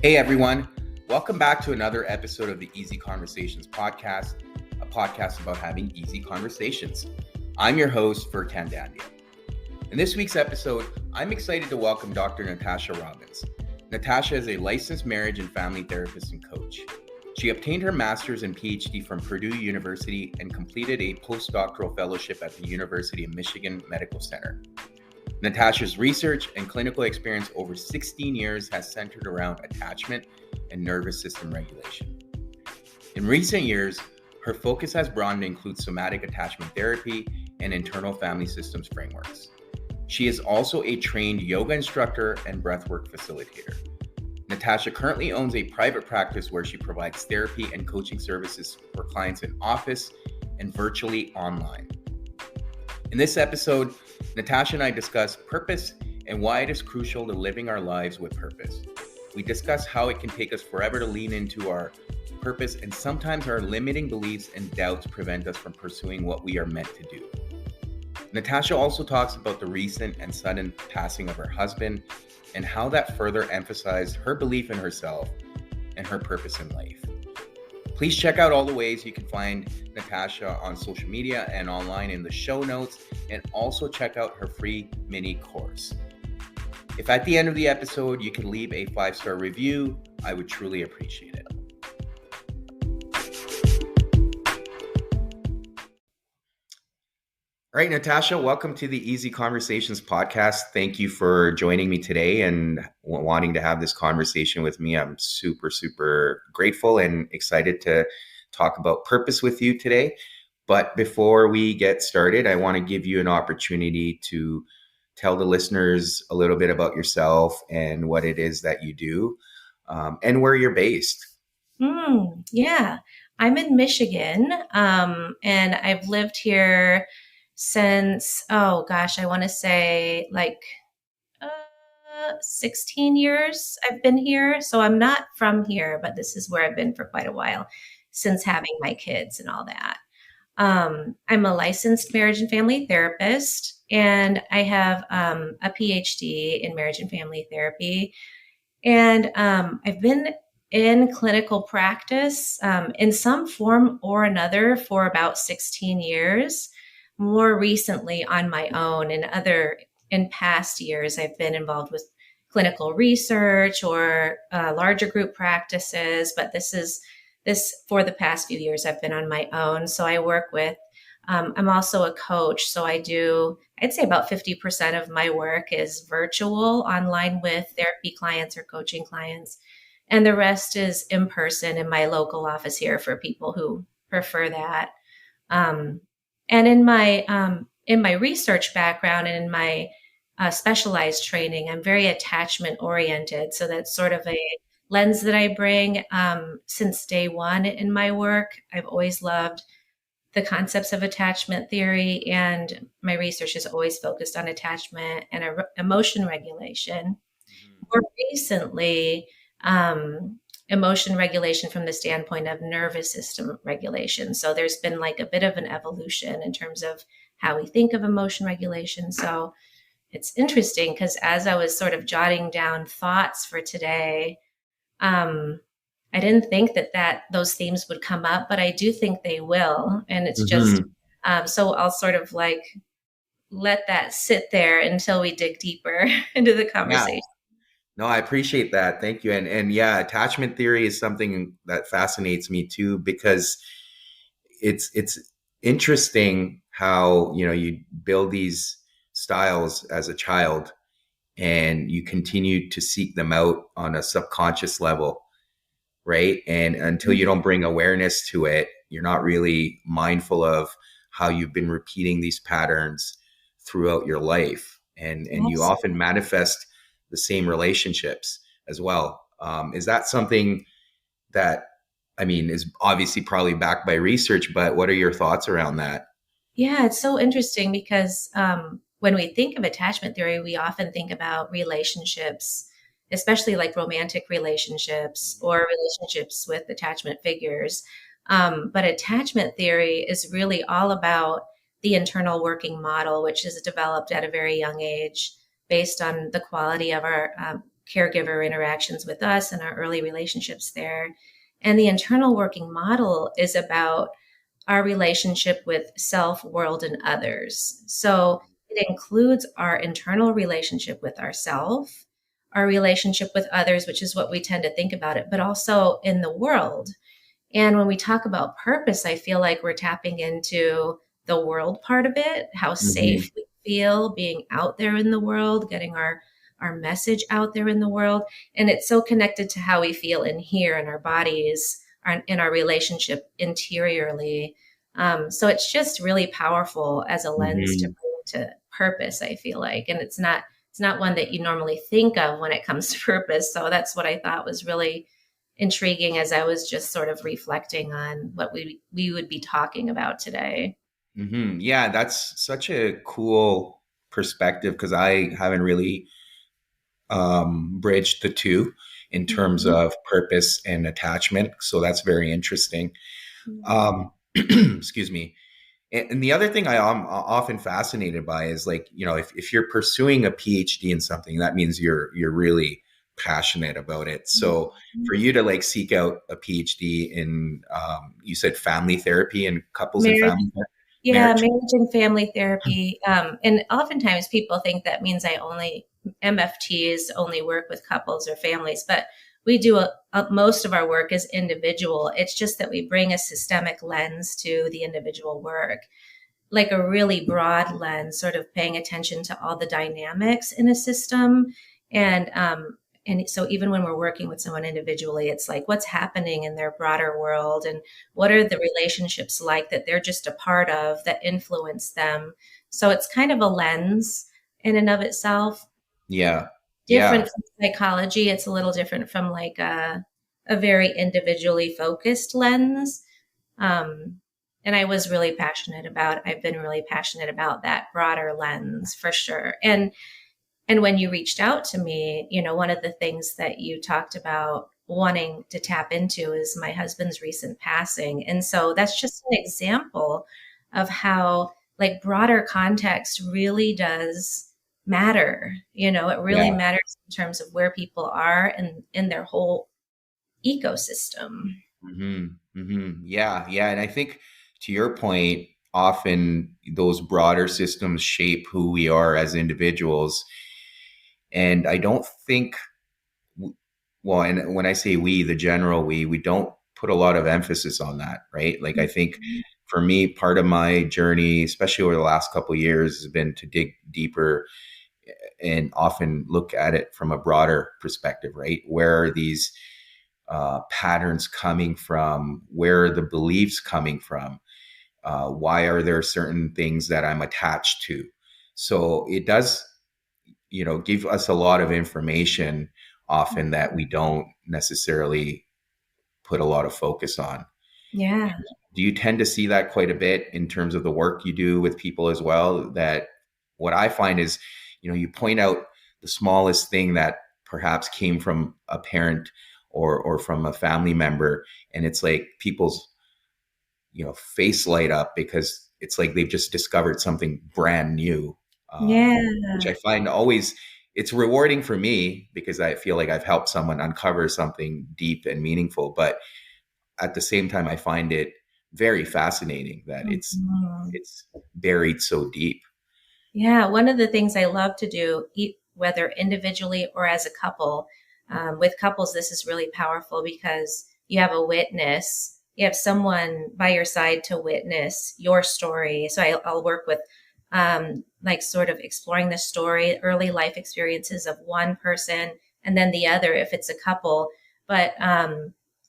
Hey everyone, welcome back to another episode of the Easy Conversations podcast, a podcast about having easy conversations. I'm your host, Furkan Dandia. In this week's episode, I'm excited to welcome Dr. Natashia Robbins. Natashia is a licensed marriage and family therapist and coach. She obtained her master's and PhD from Purdue University and completed a postdoctoral fellowship at the University of Michigan Medical Center. Natashia's research and clinical experience over 16 years has centered around attachment and nervous system regulation. In recent years, her focus has broadened to include somatic attachment therapy and internal family systems frameworks. She is also a trained yoga instructor and breathwork facilitator. Natashia currently owns a private practice where she provides therapy and coaching services for clients in office and virtually online. In this episode, Natashia and I discuss purpose and why it is crucial to living our lives with purpose. We discuss how it can take us forever to lean into our purpose, and sometimes our limiting beliefs and doubts prevent us from pursuing what we are meant to do. Natashia also talks about the recent and sudden passing of her husband and how that further emphasized her belief in herself and her purpose in life. Please check out all the ways you can find Natashia on social media and online in the show notes, and also check out her free mini course. If at the end of the episode you can leave a 5-star review, I would truly appreciate it. All right, Natashia, welcome to the Easy Conversations podcast. Thank you for joining me today and wanting to have this conversation with me. I'm super grateful and excited to talk about purpose with you today. But before we get started, I want to give you an opportunity to tell the listeners a little bit about yourself and what it is that you do, and where you're based. Yeah, I'm in Michigan, and I've lived here since, I want to say 16 years I've been here. So I'm not from here, but this is where I've been for quite a while since having my kids and all that. I'm a licensed marriage and family therapist, and I have a PhD in marriage and family therapy. And I've been in clinical practice in some form or another for about 16 years. More recently on my own. In past years, I've been involved with clinical research or larger group practices, but this for the past few years, I've been on my own. So I work with, I'm also a coach. So I'd say about 50% of my work is virtual online with therapy clients or coaching clients. And the rest is in person in my local office here for people who prefer that. And in my research background and in my specialized training, I'm very attachment oriented. So that's sort of a lens that I bring since day one in my work. I've always loved the concepts of attachment theory, and my research is always focused on attachment and emotion regulation. More recently, emotion regulation from the standpoint of nervous system regulation. So there's been like a bit of an evolution in terms of how we think of emotion regulation. So it's interesting because as I was sort of jotting down thoughts for today, I didn't think that those themes would come up, but I do think they will. And it's just, so I'll sort of like let that sit there until we dig deeper into the conversation. Yeah. No, I appreciate that. Thank you. And yeah, attachment theory is something that fascinates me too, because it's interesting how, you build these styles as a child and you continue to seek them out on a subconscious level, right? And until you don't bring awareness to it, you're not really mindful of how you've been repeating these patterns throughout your life. And you often manifest the same relationships as well. Is that something that, is obviously probably backed by research, but what are your thoughts around that? Yeah, it's so interesting because when we think of attachment theory, we often think about relationships, especially like romantic relationships or relationships with attachment figures. But attachment theory is really all about the internal working model, which is developed at a very young age based on the quality of our caregiver interactions with us and our early relationships there. And the internal working model is about our relationship with self, world, and others. So it includes our internal relationship with ourself, our relationship with others, which is what we tend to think about it, but also in the world. And when we talk about purpose, I feel like we're tapping into the world part of it, how Hmm. safe we feel being out there in the world, getting our message out there in the world. And it's so connected to how we feel in here in our bodies, in our relationship interiorly. So it's just really powerful as a lens to Hmm. bring to purpose, I feel like. And it's not one that you normally think of when it comes to purpose. So that's what I thought was really intriguing as I was just sort of reflecting on what we would be talking about today. Hmm. Yeah, that's such a cool perspective because I haven't really bridged the two in terms Mhm. of purpose and attachment. So that's very interesting. Yeah. Um, excuse me. And the other thing I'm often fascinated by is like, if you're pursuing a PhD in something, that means you're really passionate about it. So Mhm. for you to like seek out a PhD in, you said family therapy and couples and Marriage, family yeah, marriage. marriage and family therapy. And oftentimes people think that means I only MFTs only work with couples or families, but we do most of our work is individual. It's just that we bring a systemic lens to the individual work, like a really broad lens, sort of paying attention to all the dynamics in a system. And so even when we're working with someone individually, it's like what's happening in their broader world and what are the relationships like that they're just a part of that influence them. So it's kind of a lens in and of itself. Yeah. Different Yeah. from psychology. It's a little different from like a very individually focused lens. Um, and I was really passionate about, I've been really passionate about that broader lens for sure. And when you reached out to me, one of the things that you talked about wanting to tap into is my husband's recent passing. And so that's just an example of how like broader context really does matter. It really Yeah. matters in terms of where people are and in their whole ecosystem. Hmm. Hmm. Yeah. Yeah. And I think to your point, often those broader systems shape who we are as individuals. And I don't think, well, and when I say we, the general we don't put a lot of emphasis on that, right? Like I think for me, part of my journey, especially over the last couple of years, has been to dig deeper and often look at it from a broader perspective, right? Where are these patterns coming from? Where are the beliefs coming from? Why are there certain things that I'm attached to? So it does, give us a lot of information often that we don't necessarily put a lot of focus on. Yeah. Do you tend to see that quite a bit in terms of the work you do with people as well? That what I find is, you point out the smallest thing that perhaps came from a parent or from a family member, and it's like people's face light up because it's like they've just discovered something brand new, which I Yeah. find always it's rewarding for me because I feel like I've helped someone uncover something deep and meaningful. But at the same time, I find it very fascinating that Mhm. it's buried so deep. Yeah, one of the things I love to do, whether individually or as a couple, with couples, this is really powerful because you have a witness, you have someone by your side to witness your story. So I'll work with like sort of exploring the story, early life experiences of one person, and then the other if it's a couple.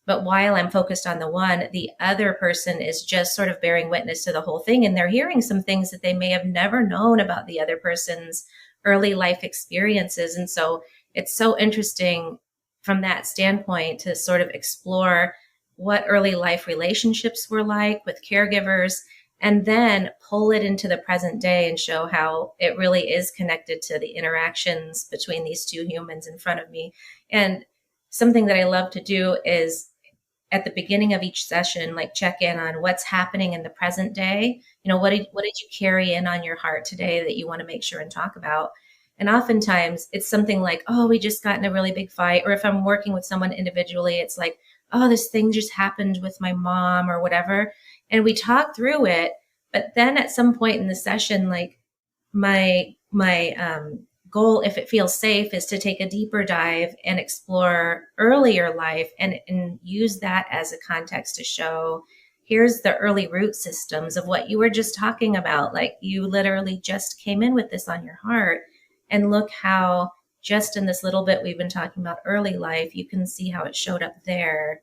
But while I'm focused on the one, the other person is just sort of bearing witness to the whole thing. And they're hearing some things that they may have never known about the other person's early life experiences. And so it's so interesting from that standpoint to sort of explore what early life relationships were like with caregivers and then pull it into the present day and show how it really is connected to the interactions between these two humans in front of me. And something that I love to do is at the beginning of each session, like check in on what's happening in the present day. What did you carry in on your heart today that you want to make sure and talk about? And oftentimes it's something like, oh, we just got in a really big fight. Or if I'm working with someone individually, it's like, oh, this thing just happened with my mom or whatever. And we talk through it. But then at some point in the session, like my goal, if it feels safe, is to take a deeper dive and explore earlier life and use that as a context to show here's the early root systems of what you were just talking about. Like you literally just came in with this on your heart. And look how just in this little bit we've been talking about early life, you can see how it showed up there.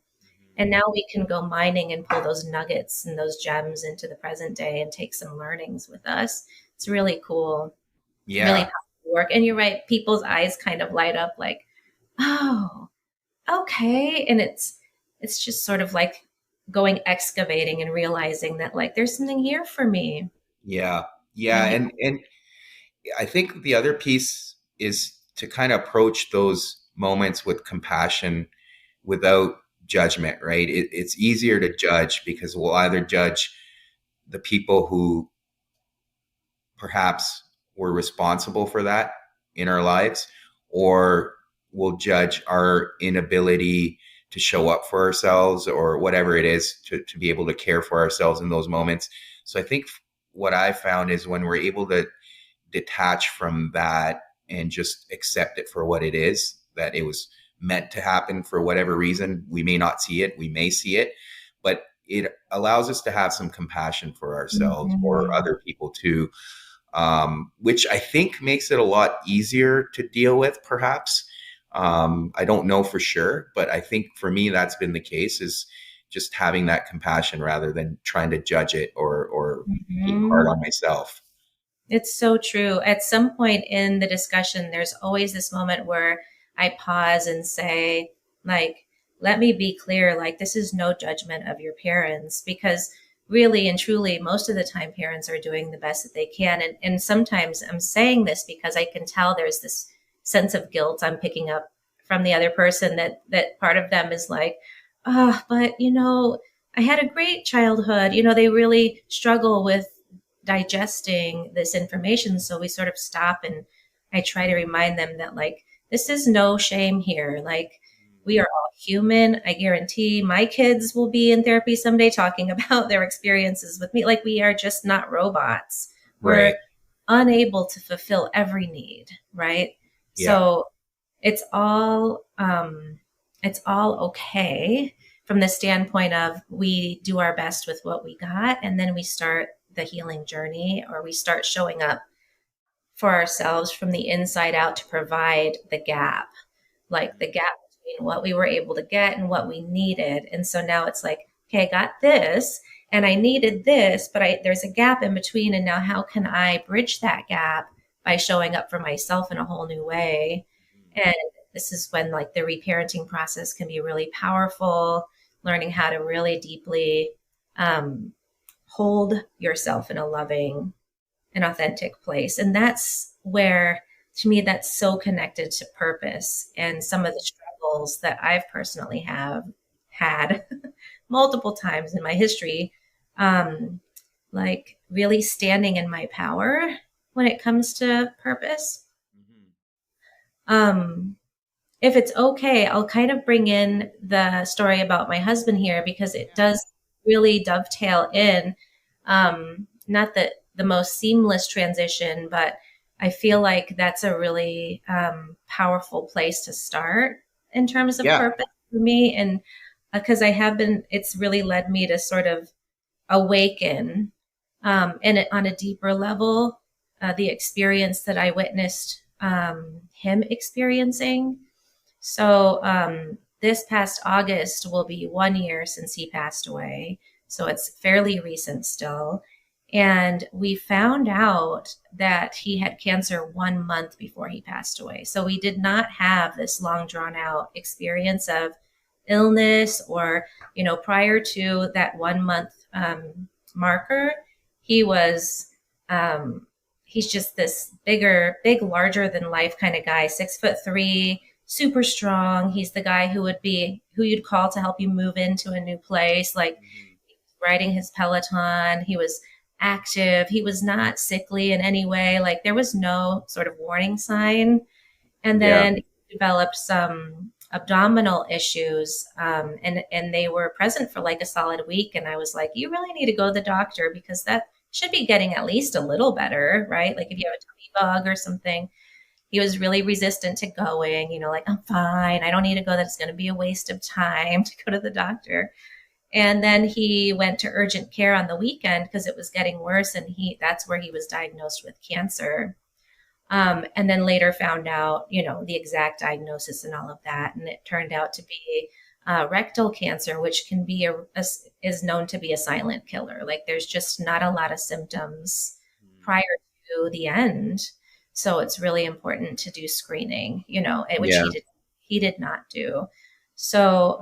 And now we can go mining and pull those nuggets and those gems into the present day and take some learnings with us. It's really cool, really Yeah. powerful work. And you're right, people's eyes kind of light up like, oh, okay. And it's just sort of like going excavating and realizing that like there's something here for me. Yeah. Yeah. Yeah. And I think the other piece is to kind of approach those moments with compassion without judgment, right? It's easier to judge because we'll either judge the people who perhaps were responsible for that in our lives, or we'll judge our inability to show up for ourselves or whatever it is to be able to care for ourselves in those moments. So I think what I found is when we're able to detach from that and just accept it for what it is, that it was meant to happen for whatever reason. We may not see it, we may see it, but it allows us to have some compassion for ourselves or Mhm. other people too, which I think makes it a lot easier to deal with, perhaps. I don't know for sure, but I think for me, that's been the case, is just having that compassion rather than trying to judge it or being hard Mhm. on myself. It's so true. At some point in the discussion, there's always this moment where I pause and say, like, let me be clear, like, this is no judgment of your parents, because really and truly, most of the time, parents are doing the best that they can. And sometimes I'm saying this because I can tell there's this sense of guilt I'm picking up from the other person that part of them is like, ah, but I had a great childhood. They really struggle with digesting this information. So we sort of stop and I try to remind them that, like, this is no shame here. Like, we are all human. I guarantee my kids will be in therapy someday talking about their experiences with me. Like, we are just not robots. Right. We're unable to fulfill every need, right? Yeah. So it's all okay from the standpoint of we do our best with what we got, and then we start the healing journey, or we start showing up for ourselves from the inside out to provide the gap, like the gap between what we were able to get and what we needed. And so now it's like, okay, I got this and I needed this, but there's a gap in between. And now how can I bridge that gap by showing up for myself in a whole new way? And this is when like the reparenting process can be really powerful, learning how to really deeply um, hold yourself in a loving and authentic place. And that's where, to me, that's so connected to purpose and some of the struggles that I've personally have had multiple times in my history. Um, like really standing in my power when it comes to purpose. Mhm. Um, if it's okay, I'll kind of bring in the story about my husband here because it Yeah. does really dovetail in. Not the most seamless transition, but I feel like that's a really powerful place to start in terms of Yeah. purpose for me. And because it's really led me to sort of awaken and on a deeper level, the experience that I witnessed him experiencing. So this past August will be 1 year since he passed away. So it's fairly recent still. And we found out that he had cancer 1 month before he passed away. So we did not have this long drawn out experience of illness or, prior to that 1 month marker, he was, um, he's just this larger than life kind of guy, 6'3", super strong. He's the guy who you'd call to help you move into a new place, like Mhm. riding his Peloton. He was active. He was not sickly in any way. Like there was no sort of warning sign. And Yeah. then he developed some abdominal issues, and they were present for like a solid week. And I was like, you really need to go to the doctor because that should be getting at least a little better, right? Like if you have a tummy bug or something. He was really resistant to going, like, I'm fine. I don't need to go. That's going to be a waste of time to go to the doctor. And then he went to urgent care on the weekend because it was getting worse. And that's where he was diagnosed with cancer. And then later found out, the exact diagnosis and all of that. And it turned out to be rectal cancer, which can be is known to be a silent killer. Like there's just not a lot of symptoms prior to the end. So it's really important to do screening, which Yeah. he did not do. So,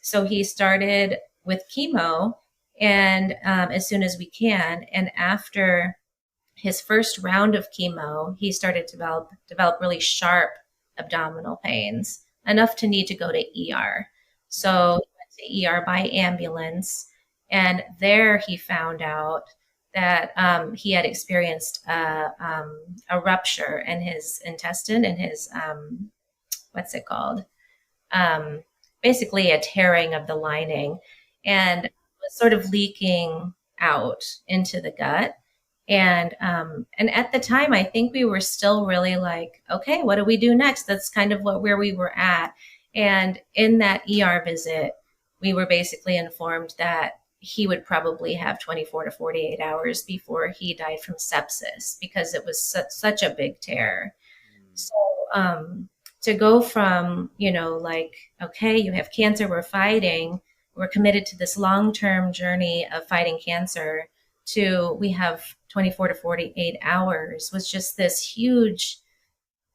so he started with chemo and as soon as we can. And after his first round of chemo, he started to develop really sharp abdominal pains, enough to need to go to ER. So he went to ER by ambulance, and there he found out that he had experienced a rupture in his intestine and his what's it called? Um, Basically, a tearing of the lining, and was sort of leaking out into the gut. And at the time, I think we were still really like, okay, what do we do next? That's kind of where we were at. And in that ER visit, we were basically informed that he would probably have 24 to 48 hours before he died from sepsis because it was such a big tear. So to go from, like, okay, you have cancer, we're committed to this long-term journey of fighting cancer, to we have 24 to 48 hours was just this huge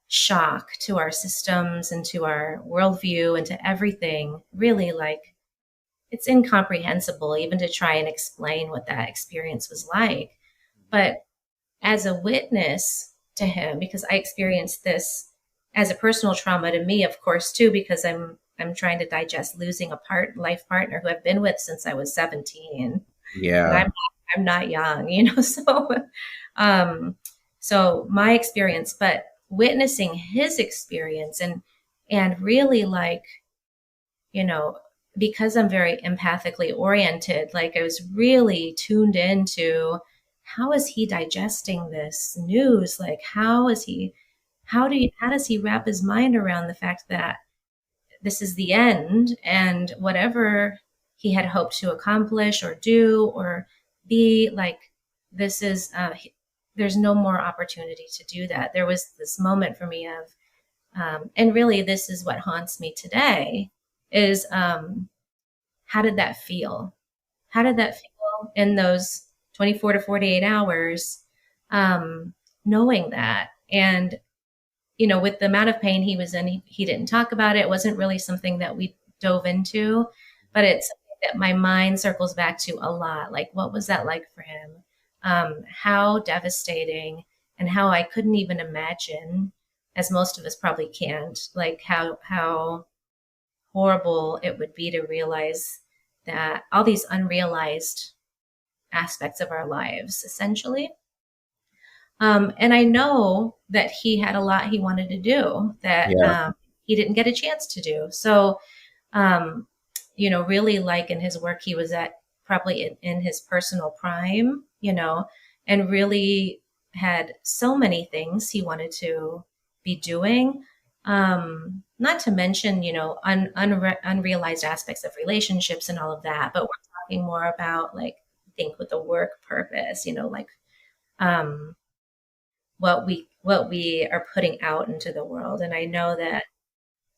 shock to our systems and to our worldview and to everything. Really, like, it's incomprehensible even to try and explain what that experience was like. But as a witness to him, because I experienced this as a personal trauma to me, of course, too, because I'm trying to digest losing a life partner who I've been with since I was 17. And Yeah. I'm not young, so my experience, but witnessing his experience and really, like, because I'm very empathically oriented, like I was really tuned into how is he digesting this news? Like, how does he wrap his mind around the fact that this is the end, and whatever he had hoped to accomplish or do or be, like, this is there's no more opportunity to do that. There was this moment for me of and really this is what haunts me today is how did that feel? How did that feel in those 24 to 48 hours, knowing that? And with the amount of pain he was in, he didn't talk about it. It wasn't really something that we dove into, but it's something that my mind circles back to a lot. Like, what was that like for him? How devastating, and how I couldn't even imagine, as most of us probably can't, like how horrible it would be to realize that all these unrealized aspects of our lives, essentially. And I know that he had a lot he wanted to do that Yeah. he didn't get a chance to do. So, really, like in his work, he was at probably in his personal prime, and really had so many things he wanted to be doing. Not to mention, unrealized aspects of relationships and all of that. But we're talking more about, like, I think with the work purpose, like, what we are putting out into the world. And I know that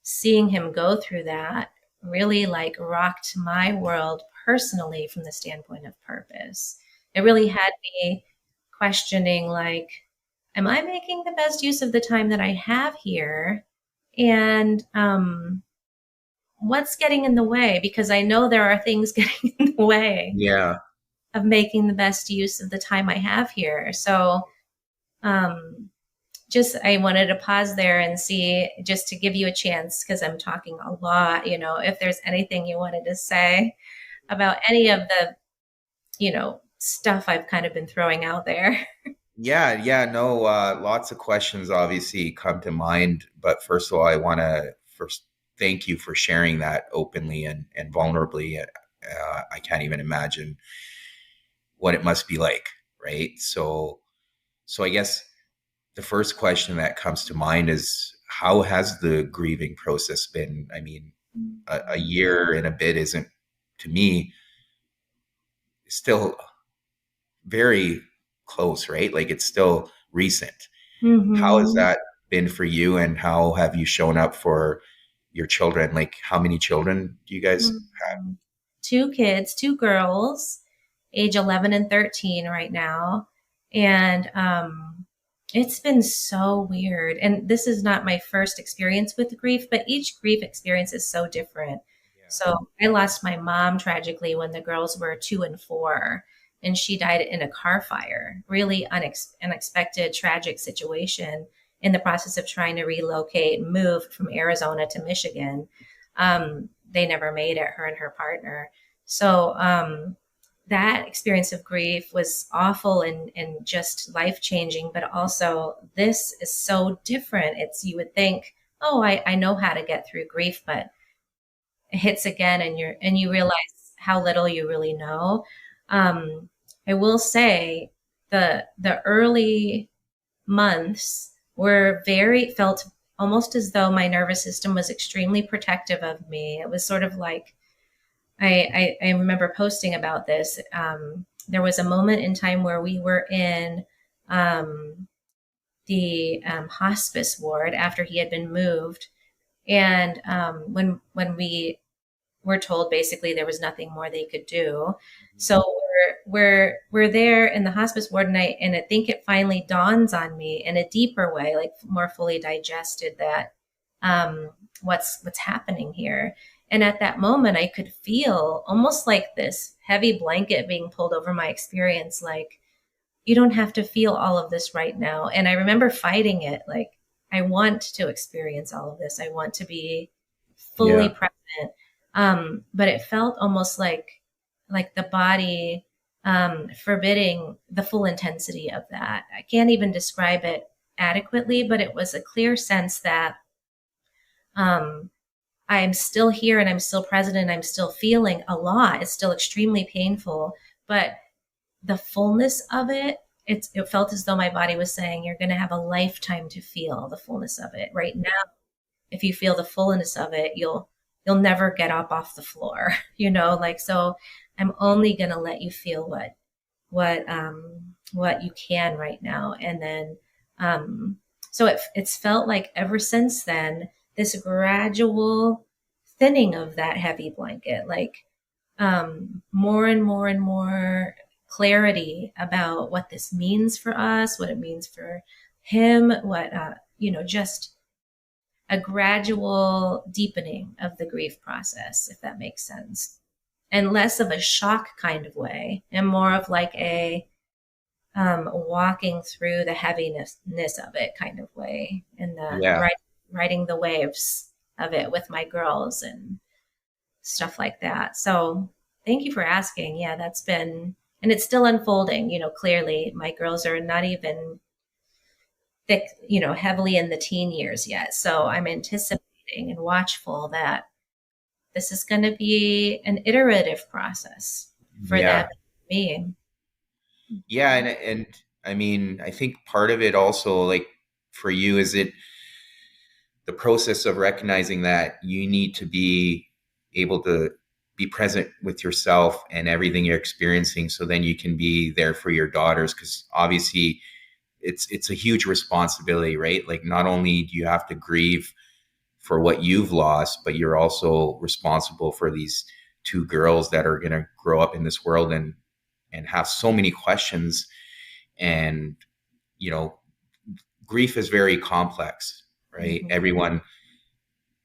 seeing him go through that really, like, rocked my world personally from the standpoint of purpose. It really had me questioning, like, am I making the best use of the time that I have here? And what's getting in the way? Because I know there are things getting in the way Yeah. of making the best use of the time I have here. So just I wanted to pause there and see, just to give you a chance, because I'm talking a lot, if there's anything you wanted to say about any of the, stuff I've kind of been throwing out there. Yeah, no, lots of questions obviously come to mind, but first of all, I want to first thank you for sharing that openly and vulnerably. I can't even imagine what it must be like, right? So I guess the first question that comes to mind is how has the grieving process been? I mean, a year and a bit isn't, to me, still very close, right? Like it's still recent. How has Mm-hmm. that been for you, and how have you shown up for your children? Like, how many children do you guys have? Mhm. Two kids, two girls, age 11 and 13 right now. And it's been so weird. And this is not my first experience with grief, but each grief experience is so different. Yeah. So I lost my mom tragically when the girls were 2 and 4, and she died in a car fire. Really unexpected, tragic situation in the process of trying to relocate, move from Arizona to Michigan. They never made it, her and her partner. So that experience of grief was awful and just life changing, but also this is so different. It's, you would think, oh, I know how to get through grief, but it hits again and you realize how little you really know. Um, I will say the early months were very felt almost as though my nervous system was extremely protective of me. It was sort of like I remember posting about this. There was a moment in time where we were in um, the hospice ward after he had been moved, and when we were told basically there was nothing more they could do. Mhm. So we're there in the hospice ward, and I think it finally dawns on me in a deeper way, like more fully digested, that um, what's happening here. And at that moment, I could feel almost like this heavy blanket being pulled over my experience, like you don't have to feel all of this right now. And I remember fighting it, like I want to experience all of this. I want to be fully Yeah. present. But it felt almost like the body forbidding the full intensity of that. I can't even describe it adequately, but it was a clear sense that um, I'm still here and I'm still present and I'm still feeling a lot. It's still extremely painful, but the fullness of it, it felt as though my body was saying, you're going to have a lifetime to feel the fullness of it. Right now, if you feel the fullness of it, you'll never get up off the floor, like, so I'm only going to let you feel what you can right now. And then um so it's felt like ever since then, this gradual thinning of that heavy blanket, like more and more and more clarity about what this means for us, what it means for him, what just a gradual deepening of the grief process, if that makes sense. And less of a shock kind of way, and more of like a walking through the heaviness of it kind of way, and the Yeah. riding the waves of it with my girls and stuff like that. So thank you for asking. Yeah, that's been, and it's still unfolding. Clearly my girls are not even thick, heavily in the teen years yet. So I'm anticipating and watchful that this is going to be an iterative process for them Yeah. and me. Yeah. And I mean, I think part of it also, like for you, is it the process of recognizing that you need to be able to be present with yourself and everything you're experiencing, so then you can be there for your daughters, because obviously it's a huge responsibility, right? Like not only do you have to grieve for what you've lost, but you're also responsible for these two girls that are going to grow up in this world and have so many questions. And you know grief is very complex, right? Mhm. Everyone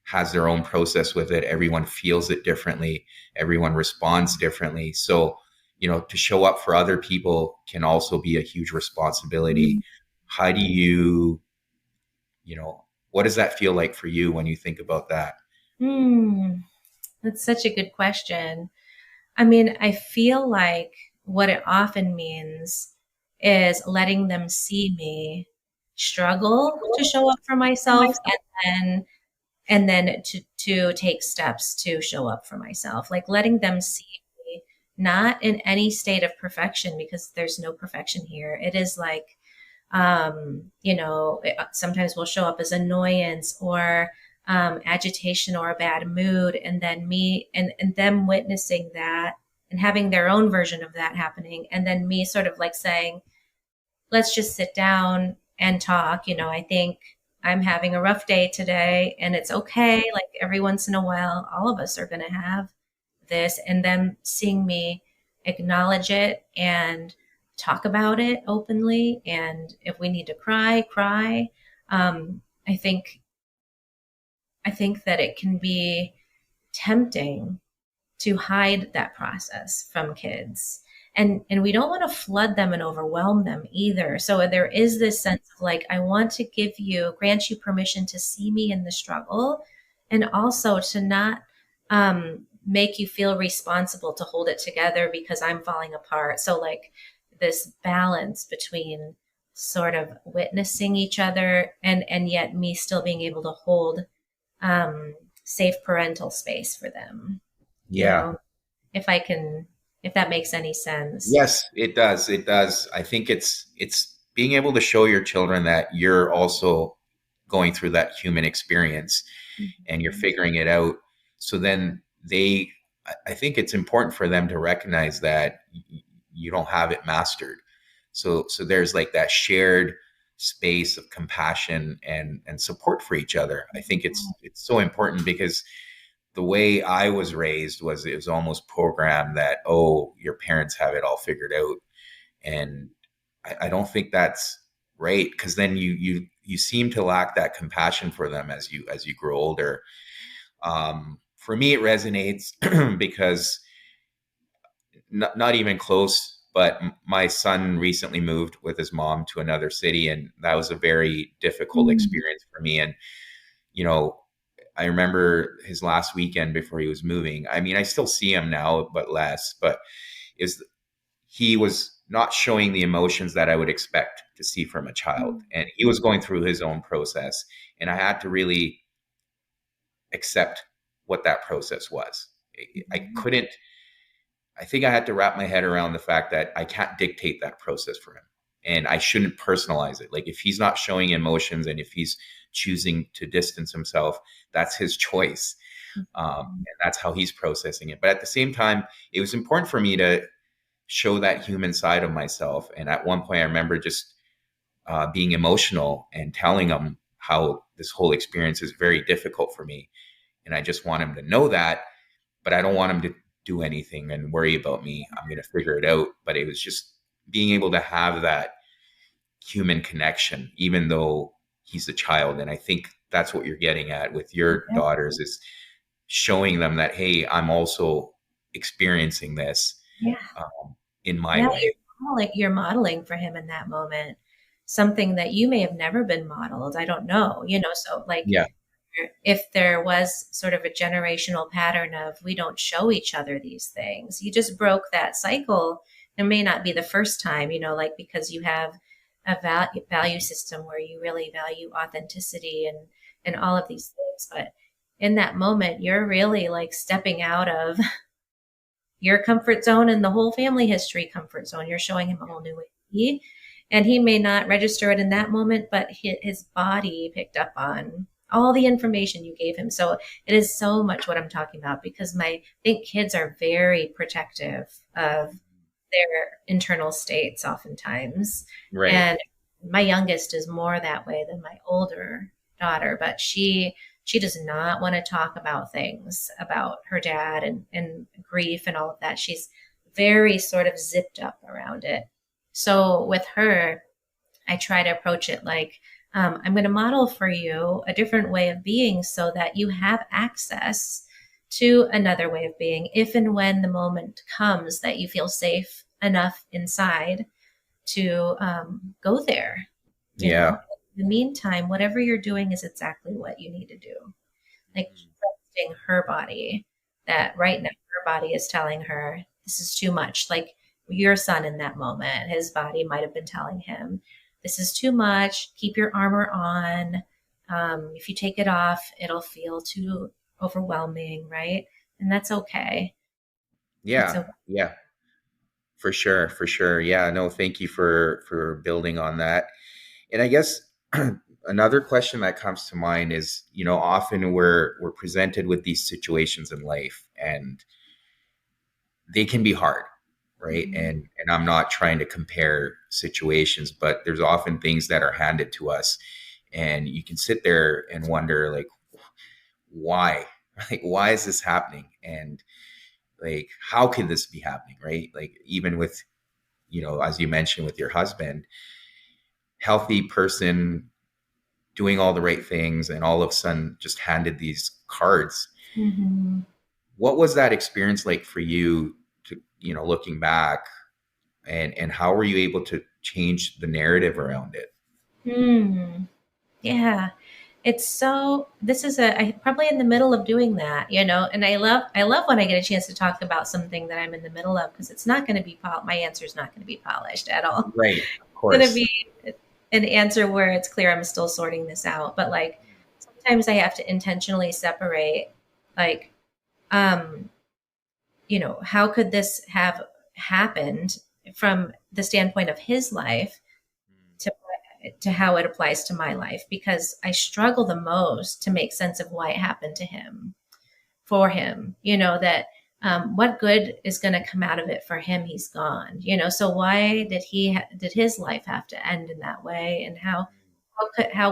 has their own process with it. Everyone feels it differently. Everyone responds differently. So, to show up for other people can also be a huge responsibility. How do you know, what does that feel like for you when you think about that? Mm, that's such a good question. I mean, I feel like what it often means is letting them see me struggle to show up for myself, and then to take steps to show up for myself, like letting them see me not in any state of perfection, because there's no perfection here. It is like, sometimes will show up as annoyance or agitation or a bad mood, and then me and them witnessing that and having their own version of that happening, and then me sort of like saying, let's just sit down and talk. I think I'm having a rough day today, and it's okay. Like every once in a while, all of us are going to have this, and them seeing me acknowledge it and talk about it openly. And if we need to cry, cry. Um, I think, I think that it can be tempting to hide that process from kids. And we don't want to flood them and overwhelm them either. So there is this sense of like, I want to grant you permission to see me in the struggle, and also to not make you feel responsible to hold it together because I'm falling apart. So like this balance between sort of witnessing each other, and yet me still being able to hold um, safe parental space for them, you Yeah. know, if that makes any sense. Yes, it does. It does. I think it's being able to show your children that you're also going through that human experience and you're Mhm. figuring it out. So then I think it's important for them to recognize that you don't have it mastered. So there's like that shared space of compassion and support for each other. I think it's so important because the way I was raised was it was almost programmed that, oh, your parents have it all figured out. And I don't think that's right, because then you seem to lack that compassion for them as you grow older. For me, it resonates because not even close, but my son recently moved with his mom to another city, and that was a very difficult Mm. experience for me. And you know, I remember his last weekend before he was moving. I mean, I still see him now, but less. But is he was not showing the emotions that I would expect to see from a child, and he was going through his own process, and I had to really accept what that process was. I couldn't. I think I had to wrap my head around the fact that I can't dictate that process for him, and I shouldn't personalize it. Like if he's not showing emotions and if he's choosing to distance himself, that's his choice, and that's how he's processing it. But at the same time, it was important for me to show that human side of myself. And at one point, I remember just being emotional and telling him how this whole experience is very difficult for me, and I just want him to know that, but I don't want him to do anything and worry about me. I'm going to figure it out. But it was just being able to have that human connection, even though he's a child. And I think that's what you're getting at with your Yeah. daughters, is showing them that, hey, I'm also experiencing this Yeah. in my Yeah. way. You're modeling for him in that moment something that you may have never been modeled. I don't know, so like Yeah. if there was sort of a generational pattern of we don't show each other these things, you just broke that cycle. It may not be the first time, like because you have a value system where you really value authenticity and all of these things. But in that moment, you're really like stepping out of your comfort zone and the whole family history comfort zone. You're showing him a whole new way to be. And he may not register it in that moment, but his body picked up on all the information you gave him. So it is so much what I'm talking about, because I think kids are very protective of their internal states oftentimes. Right. And my youngest is more that way than my older daughter, but she does not want to talk about things about her dad and grief and all of that. She's very sort of zipped up around it. So with her, I try to approach it like, I'm going to model for you a different way of being so that you have access to another way of being if and when the moment comes that you feel safe enough inside to go there. Yeah. In the meantime, whatever you're doing is exactly what you need to do. Like trusting her body, that right now her body is telling her this is too much. Like your son in that moment. His body might have been telling him, this is too much. Keep your armor on. If you take it off, it'll feel too overwhelming, right? And that's okay. It's Yeah. okay. Yeah. For sure. For sure. Yeah. No, thank you for building on that. And I guess another question that comes to mind is, often we're presented with these situations in life, and they can be hard, right? Mhm. And I'm not trying to compare situations, but there's often things that are handed to us, and you can sit there and wonder, like, why? Like, why is this happening? And like, how can this be happening, right? Like, even with, as you mentioned with your husband, healthy person doing all the right things, and all of a sudden just handed these cards. Mhm. What was that experience like for you, to, looking back, and how were you able to change the narrative around it? Hmm. Yeah. It's so, this is I probably in the middle of doing that, and I love when I get a chance to talk about something that I'm in the middle of, because it's not going to be, my answer is not going to be polished at all. Right, of It's going to course. be an answer where it's clear I'm still sorting this out. But like, sometimes I have to intentionally separate, like, um, how could this have happened from the standpoint of his life to how it applies to my life, because I struggle the most to make sense of why it happened to him, for him, that what good is going to come out of it for him? He's gone, so why did did his life have to end in that way? And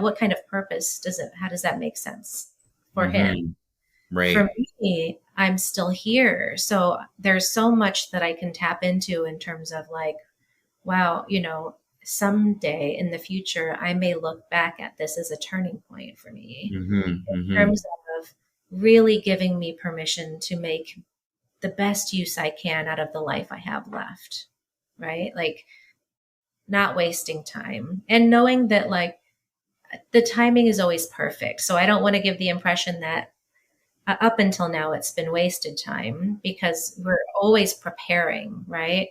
what kind of purpose how does that make sense for him? Mm-hmm. Right. For me, I'm still here. So there's so much that I can tap into in terms of like, wow, someday in the future, I may look back at this as a turning point for me, Mm-hmm. in Mm-hmm. terms of really giving me permission to make the best use I can out of the life I have left, right? Like, not wasting time and knowing that like the timing is always perfect. So I don't want to give the impression that up until now it's been wasted time, because we're always preparing, right?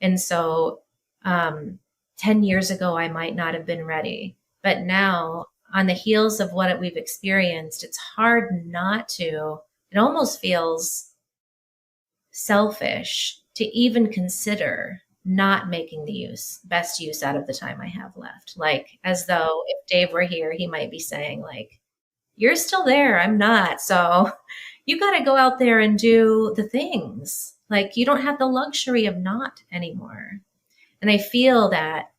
And so, um 10 years ago I might not have been ready, but now, on the heels of what we've experienced, it's hard not to, it almost feels selfish to even consider not making the best use out of the time I have left. Like, as though if Dave were here, he might be saying like, you're still there, I'm not. So you got to go out there and do the things. Like, you don't have the luxury of not anymore. And I feel that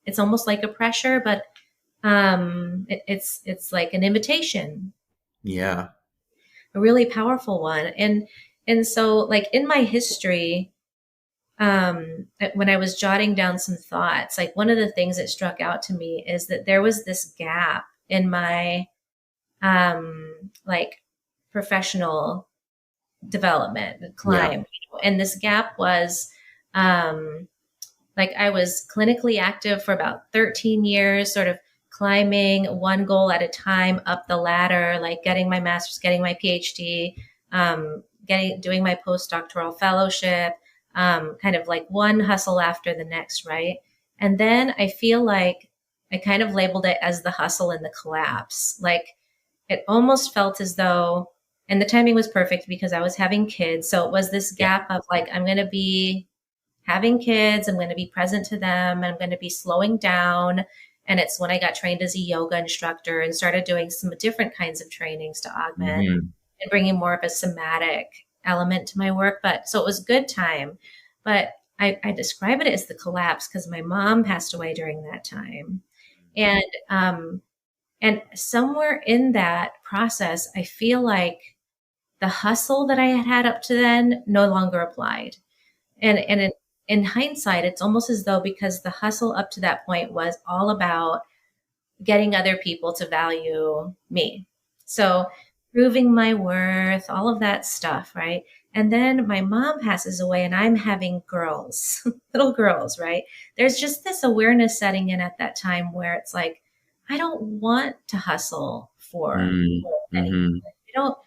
it's almost like a pressure, but it's like an invitation, Yeah. a really powerful one. And so, like, in my history, when I was jotting down some thoughts, like, one of the things that struck out to me is that there was this gap in my like professional development and Yeah. climb. And this gap was, um, like, I was clinically active for about 13 years, sort of climbing one goal at a time up the ladder, like getting my master's, getting my PhD, doing my postdoctoral fellowship, kind of like one hustle after the next, right? And then I feel like I kind of labeled it as the hustle and the collapse. Like, it almost felt as though, and the timing was perfect because I was having kids. So it was this Yeah. gap of like, I'm going to be having kids, I'm going to be present to them, and I'm going to be slowing down. And it's when I got trained as a yoga instructor and started doing some different kinds of trainings to augment Mm-hmm. and bringing more of a somatic element to my work. But so it was a good time. But I describe it as the collapse because my mom passed away during that time. And, and somewhere in that process, I feel like the hustle that I had had up to then no longer applied. And in hindsight, it's almost as though, because the hustle up to that point was all about getting other people to value me. So proving my worth, all of that stuff, right? And then my mom passes away and I'm having girls, little girls, right? There's just this awareness setting in at that time where it's like, I don't want to hustle for Mm-hmm. anymore. Mm-hmm. I don't.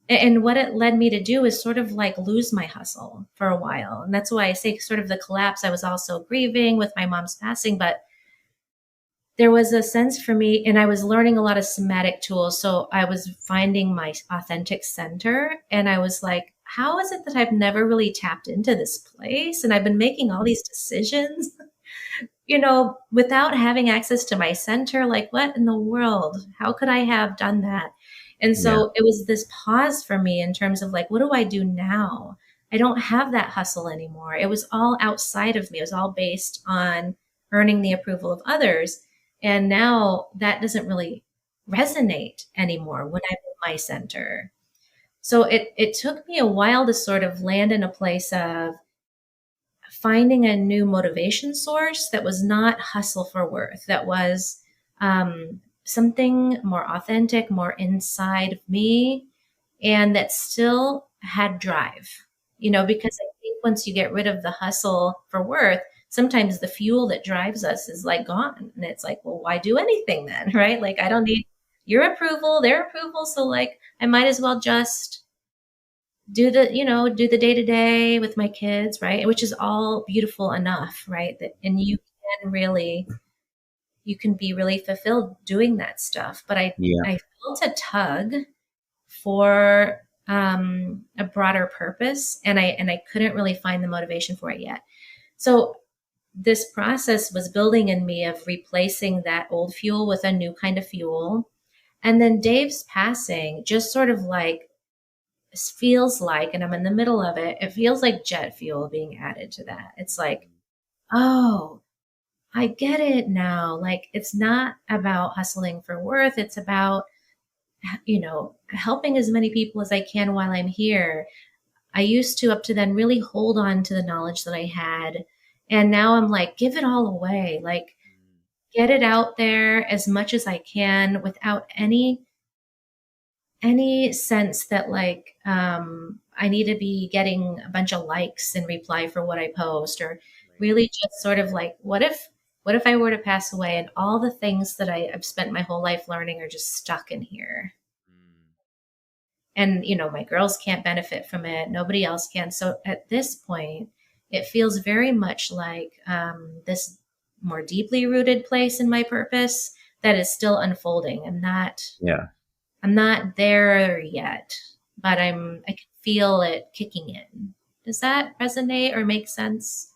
And what it led me to do is sort of like lose my hustle for a while. And that's why I say sort of the collapse. I was also grieving with my mom's passing, but there was a sense for me, and I was learning a lot of somatic tools. So I was finding my authentic center, and I was like, how is it that I've never really tapped into this place? And I've been making all these decisions, without having access to my center. Like, what in the world? How could I have done that? And Yeah. so it was this pause for me in terms of like, what do I do now? I don't have that hustle anymore. It was all outside of me. It was all based on earning the approval of others. And now that doesn't really resonate anymore when I'm in my center. So it took me a while to sort of land in a place of finding a new motivation source that was not hustle for worth, that was something more authentic, more inside of me, and that still had drive, because I think once you get rid of the hustle for worth, sometimes the fuel that drives us is like gone. And it's like, well, why do anything then? Right? Like, I don't need your approval, their approval. So, like, I might as well just do the day to day with my kids, right? Which is all beautiful enough, right? And you can be really fulfilled doing that stuff. But Yeah. I felt a tug for a broader purpose, and I couldn't really find the motivation for it yet. So this process was building in me of replacing that old fuel with a new kind of fuel. And then Dave's passing just sort of like feels like, and I'm in the middle of it, it feels like jet fuel being added to that. It's like, oh, I get it now. Like, it's not about hustling for worth. It's about, helping as many people as I can while I'm here. I used to, up to then, really hold on to the knowledge that I had. And now I'm like, give it all away. Like, get it out there as much as I can without any sense that like I need to be getting a bunch of likes in reply for what I post, or Right. really just sort of like, what if I were to pass away and all the things that I've spent my whole life learning are just stuck in here? Mm. And my girls can't benefit from it. Nobody else can. So at this point, it feels very much like this more deeply rooted place in my purpose that is still unfolding. Yeah. I'm not there yet, but I can feel it kicking in. Does that resonate or make sense?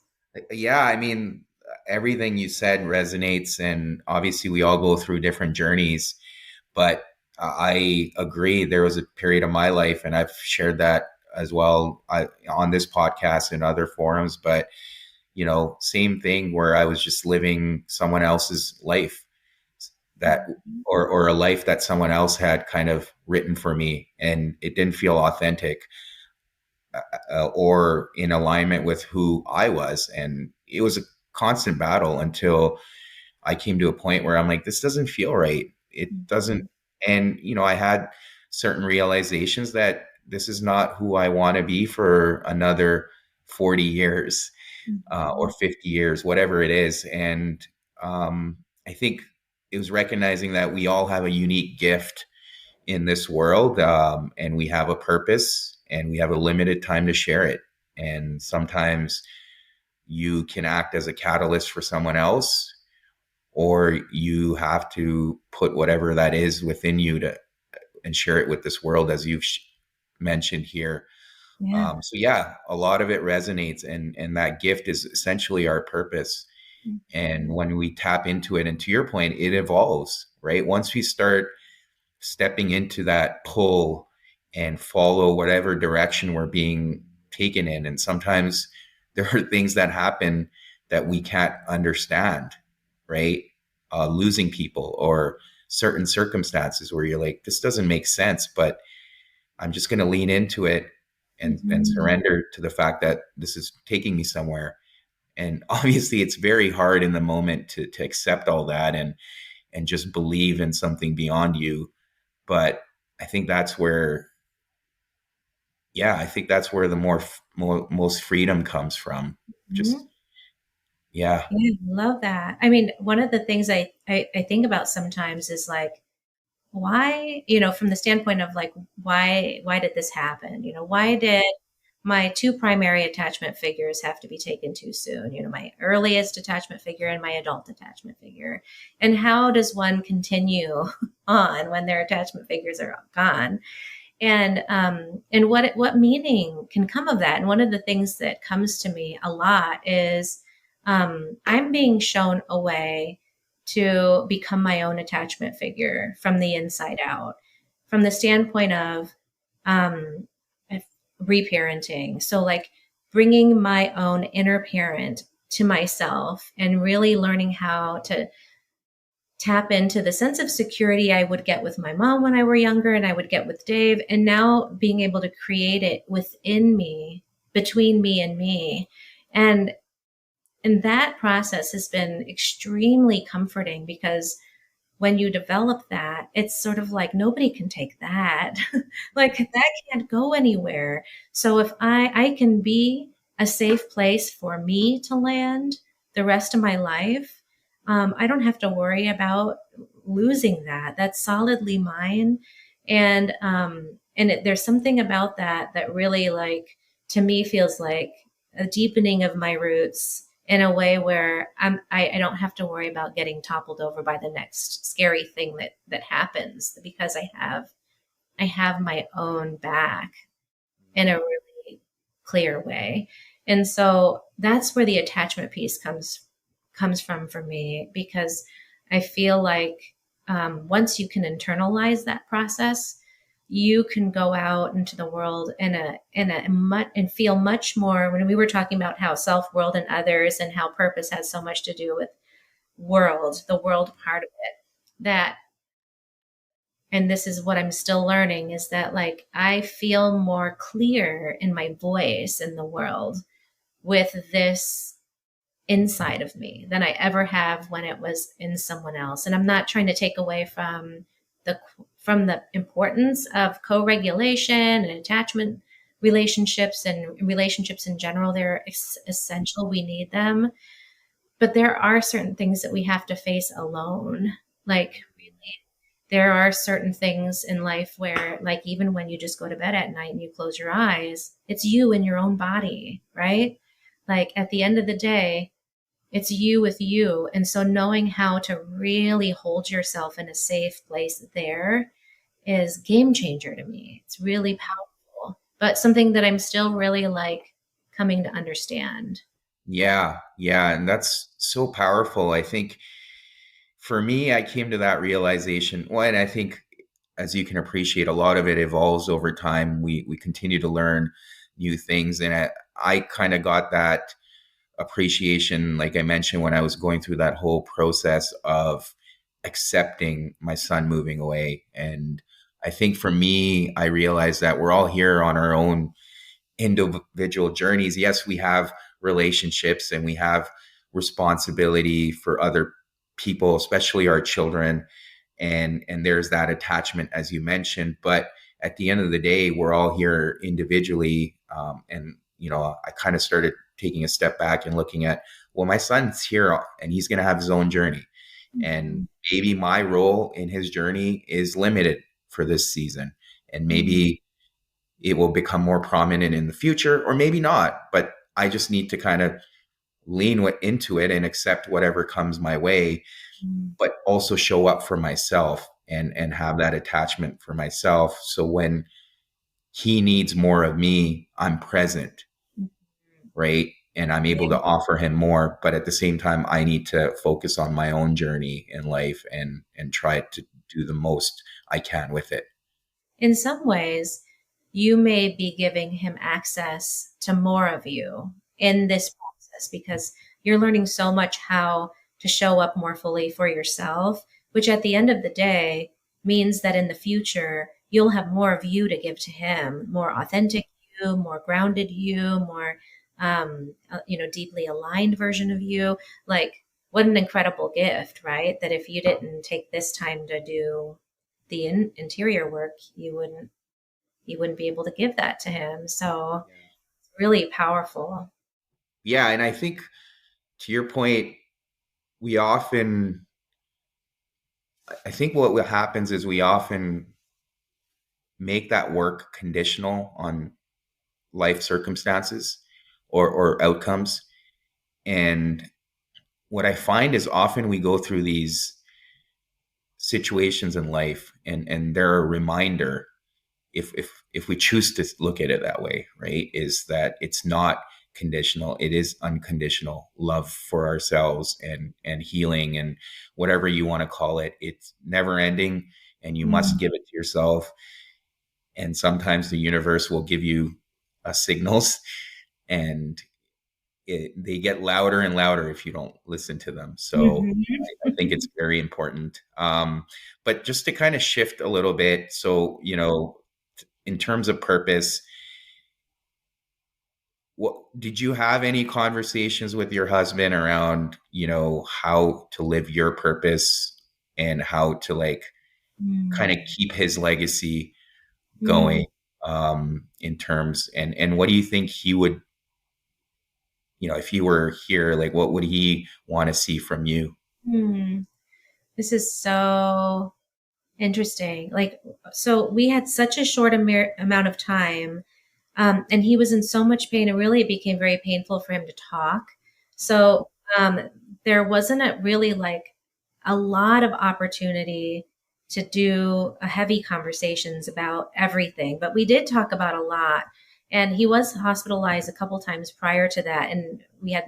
Yeah, I mean, everything you said resonates, and obviously we all go through different journeys. But I agree. There was a period of my life, and I've shared that as well on this podcast and other forums. But same thing where I was just living someone else's life, that Mhm. or a life that someone else had kind of written for me, and it didn't feel authentic or in alignment with who I was. And it was a constant battle until I came to a point where I'm like, this doesn't feel right. It doesn't. Mhm. And, I had certain realizations that this is not who I want to be for another 40 years or Mhm. 50 years, whatever it is. And I think it was recognizing that we all have a unique gift in this world, and we have a purpose and we have a limited time to share it. And sometimes you can act as a catalyst for someone else, or you have to put whatever that is within you to and share it with this world, as you've mentioned here. Yeah. So yeah, a lot of it resonates, and that gift is essentially our purpose. And Mhm. when we tap into it, and to your point, it evolves, right? Once we start stepping into that pull and follow whatever direction we're being taken in. And sometimes there are things that happen that we can't understand, right? Losing people or certain circumstances where you're like, this doesn't make sense, but I'm just going to lean into it and Mhm. surrender to the fact that this is taking me somewhere. And obviously it's very hard in the moment to accept all that and just believe in something beyond you. But I think that's where, yeah, I think that's where the most freedom comes from. Just, Mhm. yeah. Yeah, love that. I mean, one of the things I think about sometimes is like, why, from the standpoint of like, why did this happen? Why did my two primary attachment figures have to be taken too soon? My earliest attachment figure and my adult attachment figure. And how does one continue on when their attachment figures are gone? And what meaning can come of that? And one of the things that comes to me a lot is I'm being shown a way to become my own attachment figure from the inside out, from the standpoint of um, reparenting. So, like bringing my own inner parent to myself and really learning how to tap into the sense of security I would get with my mom when I were younger and I would get with Dave. And now being able to create it within me, between me and me. And and that process has been extremely comforting because when you develop that, it's sort of like nobody can take that. Like that can't go anywhere. So if I can be a safe place for me to land the rest of my life, I don't have to worry about losing that. That's solidly mine. And there's something about that that really like to me feels like a deepening of my roots in a way where I don't have to worry about getting toppled over by the next scary thing that happens because I have my own back in a really clear way. And so that's where the attachment piece comes from for me, because I feel like once you can internalize that process, you can go out into the world and feel much more. When we were talking about how self, world, and others, and how purpose has so much to do with the world part of it, that, and this is what I'm still learning, is that like I feel more clear in my voice in the world with this inside of me than I ever have when it was in someone else. And I'm not trying to take away the the importance of co-regulation and attachment relationships and relationships in general. They're essential. We need them. But there are certain things that we have to face alone. Like really, there are certain things in life where, like, even when you just go to bed at night and you close your eyes, it's you in your own body, right? Like at the end of the day, it's you with you. And so knowing how to really hold yourself in a safe place there is game changer to me. It's really powerful, but something that I'm still really like coming to understand. Yeah, yeah, and that's so powerful. I think for me, I came to that realization. Well, and I think, as you can appreciate, a lot of it evolves over time. We continue to learn new things, and I kind of got that appreciation, like I mentioned, when I was going through that whole process of accepting my son moving away. And I think for me, I realized that we're all here on our own individual journeys. Yes, we have relationships and we have responsibility for other people, especially our children, and there's that attachment, as you mentioned. But at the end of the day, we're all here individually. And I kind of started taking a step back and looking at, well, my son's here and he's going to have his own journey, and maybe my role in his journey is limited for this season, and maybe it will become more prominent in the future, or maybe not. But I just need to kind of into it and accept whatever comes my way, but also show up for myself and have that attachment for myself. So when he needs more of me, I'm present, right? And I'm able to offer him more. But at the same time, I need to focus on my own journey in life and try to do the most I can with it. In some ways, you may be giving him access to more of you in this process because you're learning so much how to show up more fully for yourself, which at the end of the day means that in the future, you'll have more of you to give to him, more authentic you, more grounded you, more, deeply aligned version of you. Like, what an incredible gift, right? That if you didn't take this time to do the interior work, you wouldn't be able to give that to him. So it's really powerful. Yeah. And I think, to your point, we often I think what happens is we often make that work conditional on life circumstances or outcomes. And what I find is often we go through these situations in life, and they're a reminder, if we choose to look at it that way, right, is that it's not conditional. It is unconditional love for ourselves and healing and whatever you want to call it. It's never ending, and you must Mm. give it to yourself. And sometimes the universe will give you signals, and they get louder and louder if you don't listen to them. So Mhm. I think it's very important. But just to kind of shift a little bit, so in terms of purpose, what did you have any conversations with your husband around, how to live your purpose and how to like kind of Mm. keep his legacy Mm. going, in terms, and what do you think he would, if he were here, like what would he want to see from you? Mm. This is so interesting. Like, so we had such a short amount of time, and he was in so much pain, and really it became very painful for him to talk. So um, there wasn't a really like a lot of opportunity to do a heavy conversations about everything, but we did talk about a lot. And he was hospitalized a couple times prior to that, and we had,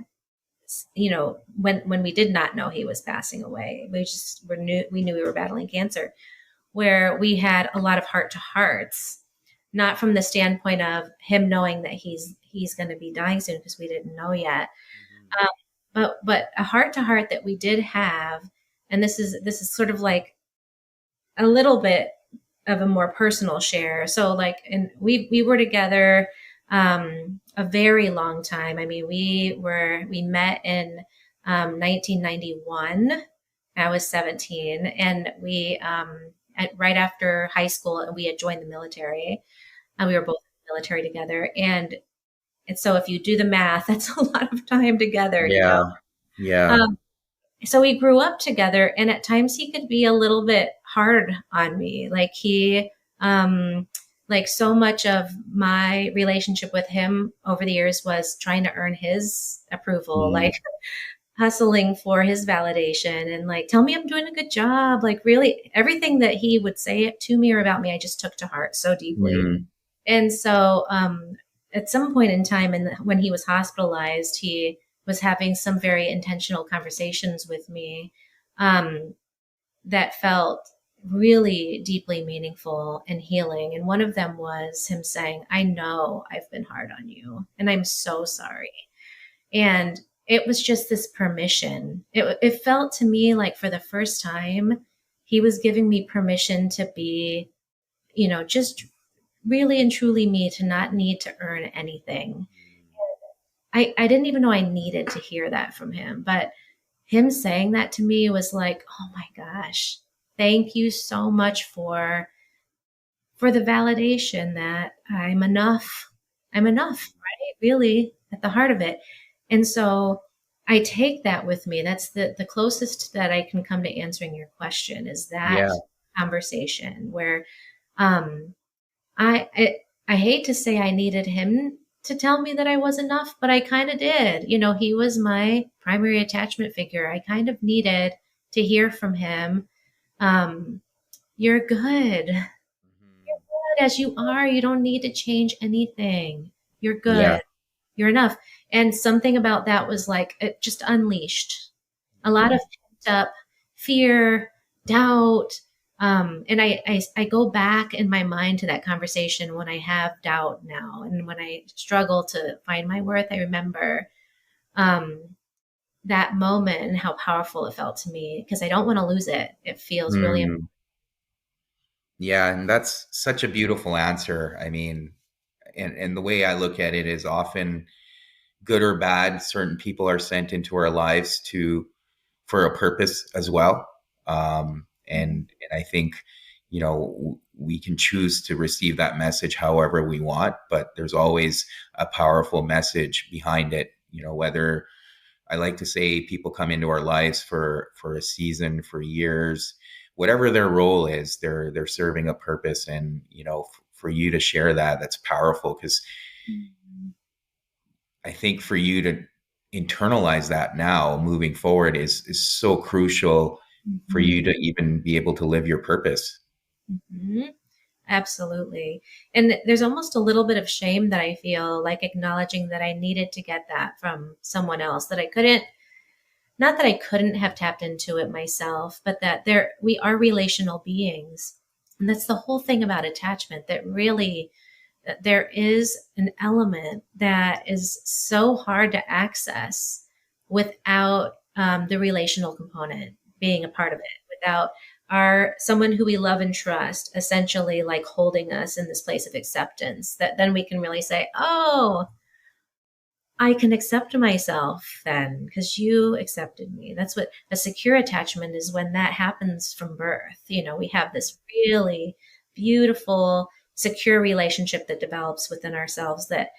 when we did not know he was passing away, we knew we were battling cancer, where we had a lot of heart to hearts, not from the standpoint of him knowing that he's going to be dying soon, because we didn't know yet, um, but a heart to heart that we did have. And this is sort of like a little bit of a more personal share. So like, and we were together a very long time. I mean, we met in 1991. I was 17, and right after high school, we had joined the military, and we were both in the military together. And so if you do the math, that's a lot of time together, Yeah, yeah, Um, so we grew up together, and at times he could be a little bit hard on me. Like so much of my relationship with him over the years was trying to earn his approval, mm, like hustling for his validation, and like, tell me I'm doing a good job. Like, really, everything that he would say to me or about me, I just took to heart so deeply. mm, And so, at some point in time, when he was hospitalized, he was having some very intentional conversations with me, um, that felt really deeply meaningful and healing. And one of them was him saying, I know I've been hard on you, and I'm so sorry. And it was just this permission. It felt to me like for the first time, he was giving me permission to be, just really and truly me, to not need to earn anything. I didn't even know I needed to hear that from him, but him saying that to me was like, oh my gosh, thank you so much for the validation that I'm enough. I'm enough, right? Really, at the heart of it. And so I take that with me. That's the closest that I can come to answering your question, is that yeah, conversation where um I hate to say I needed him to tell me that I was enough, but I kind of did. He was my primary attachment figure. I kind of needed to hear from him. Um, you're good. mhm, As you are. You don't need to change anything. You're yeah, good. You're enough. And something about that was like, it just unleashed a lot of mhm, pent up fear, doubt. And I go back in my mind to that conversation when I have doubt now. And when I struggle to find my worth, I remember um, that moment and how powerful it felt to me, because I don't want to lose it. It feels really. mm. Yeah, and that's such a beautiful answer. I mean, and the way I look at it is often good or bad, certain people are sent into our lives to for a purpose as well. And I think, we can choose to receive that message however we want, but there's always a powerful message behind it. Whether I like to say people come into our lives for a season, for years, whatever their role is, they're serving a purpose. And for you to share that, that's powerful, because Mhm. I think for you to internalize that now moving forward is so crucial for you to Mhm. even be able to live your purpose. Mhm. Absolutely. And there's almost a little bit of shame that I feel like acknowledging that I needed to get that from someone else, that I couldn't, not that I couldn't have tapped into it myself, but that we are relational beings. And that's the whole thing about attachment, that really there is an element that is so hard to access without the relational component being a part of it, without our someone who we love and trust essentially like holding us in this place of acceptance, that then we can really say, oh, I can accept myself then because you accepted me. That's what a secure attachment is, when that happens from birth. We have this really beautiful, secure relationship that develops within ourselves, that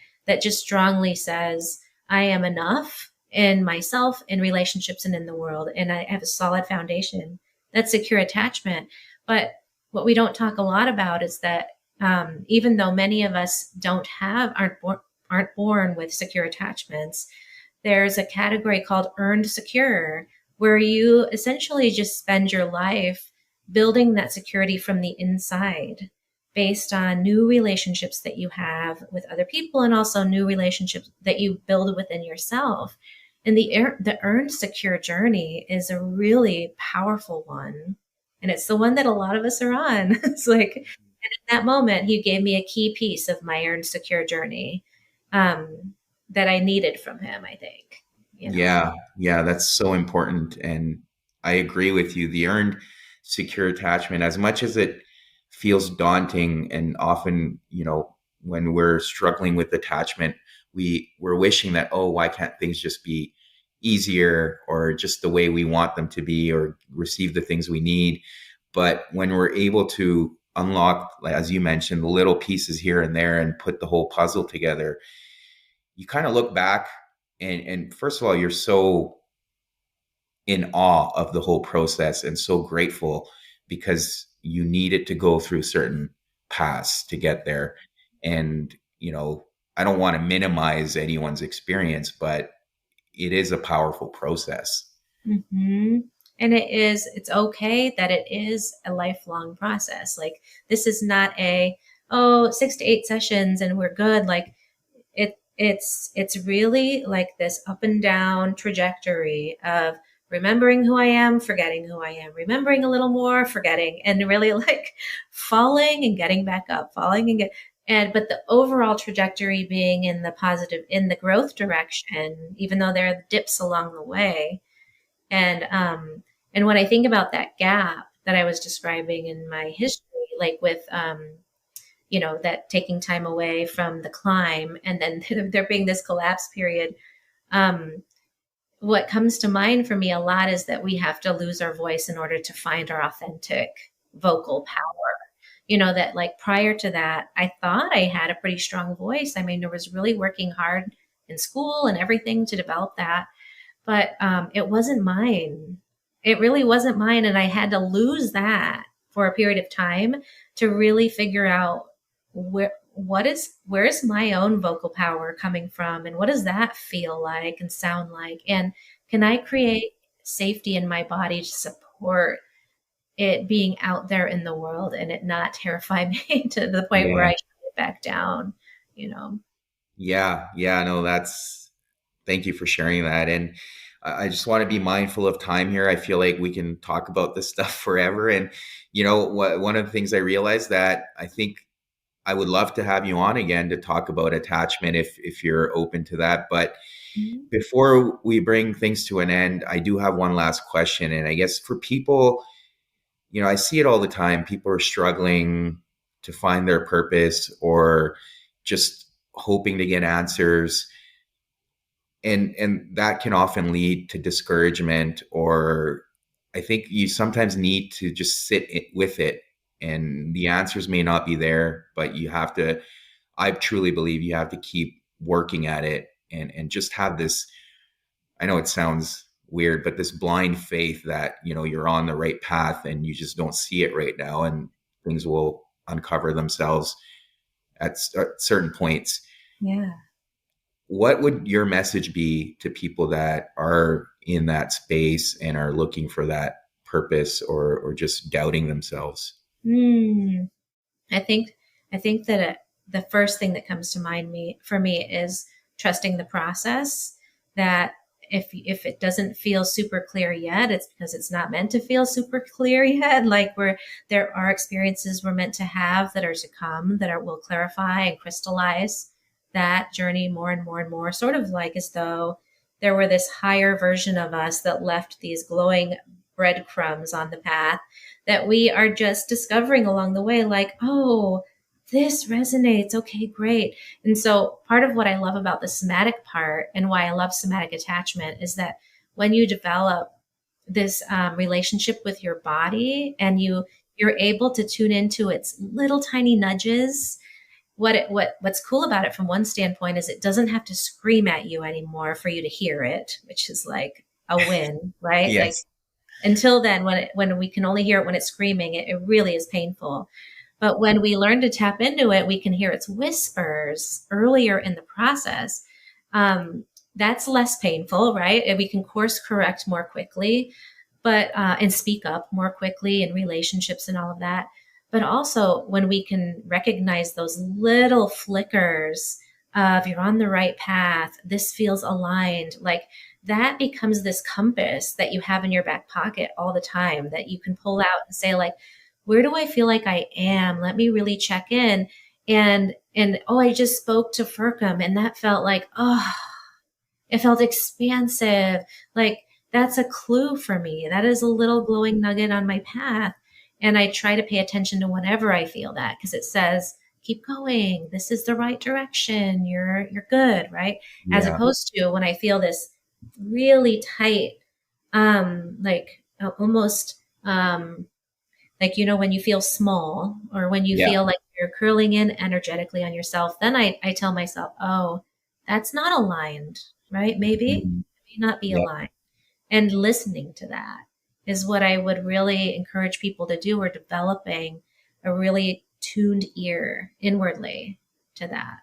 just strongly says, I am enough in myself, in relationships, and in the world. And I have a solid foundation. That's secure attachment. But what we don't talk a lot about is that even though many of us aren't born with secure attachments, there's a category called earned secure, where you essentially just spend your life building that security from the inside based on new relationships that you have with other people, and also new relationships that you build within yourself. And the earned secure journey is a really powerful one. And it's the one that a lot of us are on. It's like, and in that moment, he gave me a key piece of my earned secure journey, that I needed from him, I think. Yeah, that's so important. And I agree with you. The earned secure attachment, as much as it feels daunting, and often, when we're struggling with attachment, we're wishing that, oh, why can't things just be easier, or just the way we want them to be, or receive the things we need. But when we're able to unlock, like, as you mentioned, the little pieces here and there, and put the whole puzzle together, you kind of look back, and first of all, you're so in awe of the whole process, and so grateful, because you needed to go through certain paths to get there. And I don't want to minimize anyone's experience, but it is a powerful process. Hmm. And it's okay that it is a lifelong process. Like, this is not oh, 6 to 8 sessions and we're good. Like, it's really like this up and down trajectory of remembering who I am, forgetting who I am, remembering a little more, forgetting, and really like falling and getting back up, falling and but the overall trajectory being in the positive, in the growth direction, even though there are dips along the way. And when I think about that gap that I was describing in my history, like with that taking time away from the climb, and then there being this collapse period, um, what comes to mind for me a lot is that we have to lose our voice in order to find our authentic vocal power. That like prior to that, I thought I had a pretty strong voice. I mean, I was really working hard in school and everything to develop that, but it wasn't mine. It really wasn't mine. And I had to lose that for a period of time to really figure out where is my own vocal power coming from, and what does that feel like and sound like, and can I create safety in my body to support it being out there in the world and it not terrify me to the point where I Yeah. shut it back down, you know? Yeah, no, thank you for sharing that. And I just want to be mindful of time here. I feel like we can talk about this stuff forever. And one of the things I realized, that I think I would love to have you on again to talk about attachment, if you're open to that. But Mhm. before we bring things to an end, I do have one last question. And I guess for people, I see it all the time. People are struggling to find their purpose, or just hoping to get answers. And that can often lead to discouragement, or I think you sometimes need to just with it, and the answers may not be there, but I truly believe you have to keep working at it, and just have this. I know it sounds weird, but this blind faith that, you're on the right path and you just don't see it right now, and things will uncover themselves at certain points. Yeah. What would your message be to people that are in that space and are looking for that purpose, or just doubting themselves? Hmm. I think I think that the first thing that comes to mind for me is trusting the process. That if it doesn't feel super clear yet, it's because it's not meant to feel super clear yet. Like there are experiences we're meant to have that are to come, will clarify and crystallize that journey more and more and more. Sort of like as though there were this higher version of us that left these glowing breadcrumbs on the path that we are just discovering along the way, like, oh, this resonates. Okay, great. And so part of what I love about the somatic part and why I love somatic attachment is that when you develop this relationship with your body and you're able to tune into its little tiny nudges, what's cool about it from one standpoint is it doesn't have to scream at you anymore for you to hear it, which is like a win, right? Like Yes. until then, when we can only hear it when it's screaming, it really is painful. But when we learn to tap into it, we can hear its whispers earlier in the process. That's less painful, right? And we can course correct more quickly, but and speak up more quickly in relationships and all of that. But also when we can recognize those little flickers of you're on the right path, this feels aligned, like that becomes this compass that you have in your back pocket all the time that you can pull out and say, like, where do I feel like I am? Let me really check in. And oh, I just spoke to Furcum and that felt like, oh, it felt expansive. Like that's a clue for me. That is a little glowing nugget on my path. And I try to pay attention to whenever I feel that because it says, keep going. This is the right direction. You're good, right? As Yeah. opposed to when I feel this really tight, like almost like, when you feel small or when you Yeah. feel like you're curling in energetically on yourself, then I tell myself, oh, that's not aligned, right? Maybe Mhm. it may not be Yeah. aligned. And listening to that is what I would really encourage people to do, or developing a really tuned ear inwardly to that.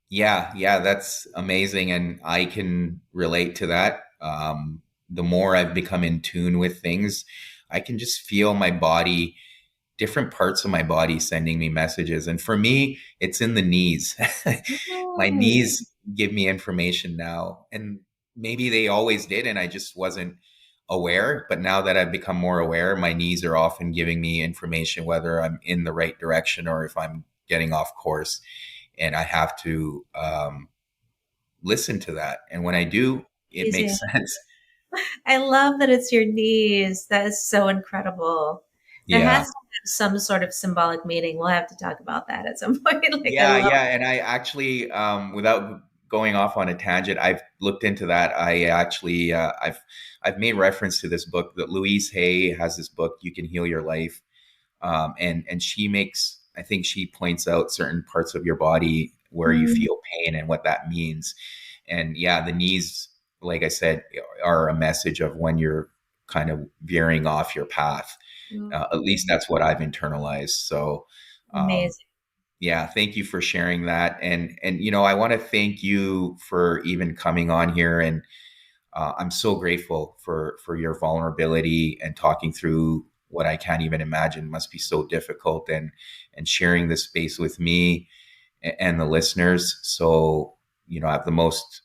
Yeah, yeah, that's amazing. And I can relate to that. The more I've become in tune with things, I can just feel my body, different parts of my body sending me messages. And for me, it's in the knees. My Mm, knees give me information now. And maybe they always did, and I just wasn't aware. But now that I've become more aware, my knees are often giving me information, whether I'm in the right direction or if I'm getting off course. And I have to listen to that. And when I do, it amazing. makes sense. I love that it's your knees. That is so incredible. That has Yeah. to have some sort of symbolic meaning. We'll have to talk about that at some point. Like I Yeah, love. yeah. And I actually, without going off on a tangent, I've looked into that. I actually, I've made reference to this book that Louise Hay has. This book, You Can Heal Your Life, and she makes, I think she points out certain parts of your body where you Mm, feel pain and what that means. And yeah, the knees, like I said, are a message of when you're kind of veering off your path. At least that's what I've internalized. So, um, amazing. yeah, thank you for sharing that. And I want to thank you for even coming on here. And I'm so grateful for your vulnerability and talking through what I can't even imagine must be so difficult, and sharing this space with me and the listeners. So, I have the most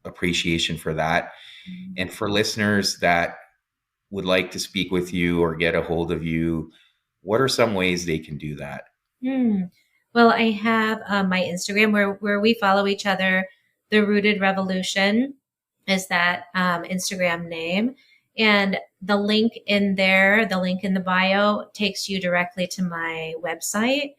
appreciation for that. And for listeners that would like to speak with you or get a hold of you, what are some ways they can do that? Hmm. Well, I have my Instagram where we follow each other. The Rooted Revolution is that Instagram name. And the link in there, the link in the bio takes you directly to my website,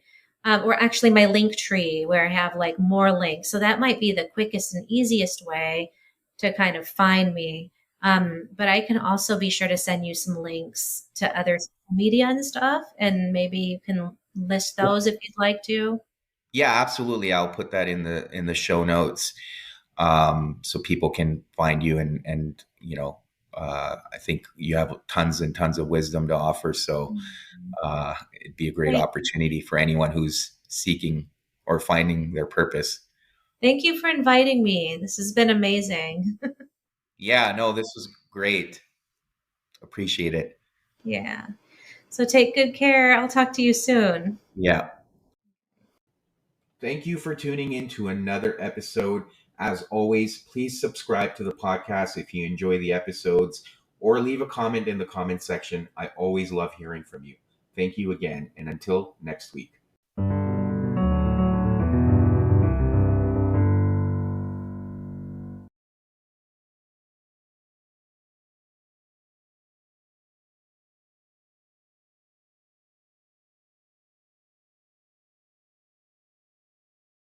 or actually my link tree where I have like more links. So that might be the quickest and easiest way to kind of find me. But I can also be sure to send you some links to other social media and stuff, and maybe you can list those if you'd like to. Yeah, absolutely. I'll put that in the show notes, so people can find you and I think you have tons and tons of wisdom to offer. So it'd be a great opportunity for anyone who's seeking or finding their purpose. Thank you for inviting me. This has been amazing. Yeah, no, this was great. Appreciate it. Yeah. So take good care. I'll talk to you soon. Yeah. Thank you for tuning in to another episode. As always, please subscribe to the podcast if you enjoy the episodes, or leave a comment in the comment section. I always love hearing from you. Thank you again, and until next week.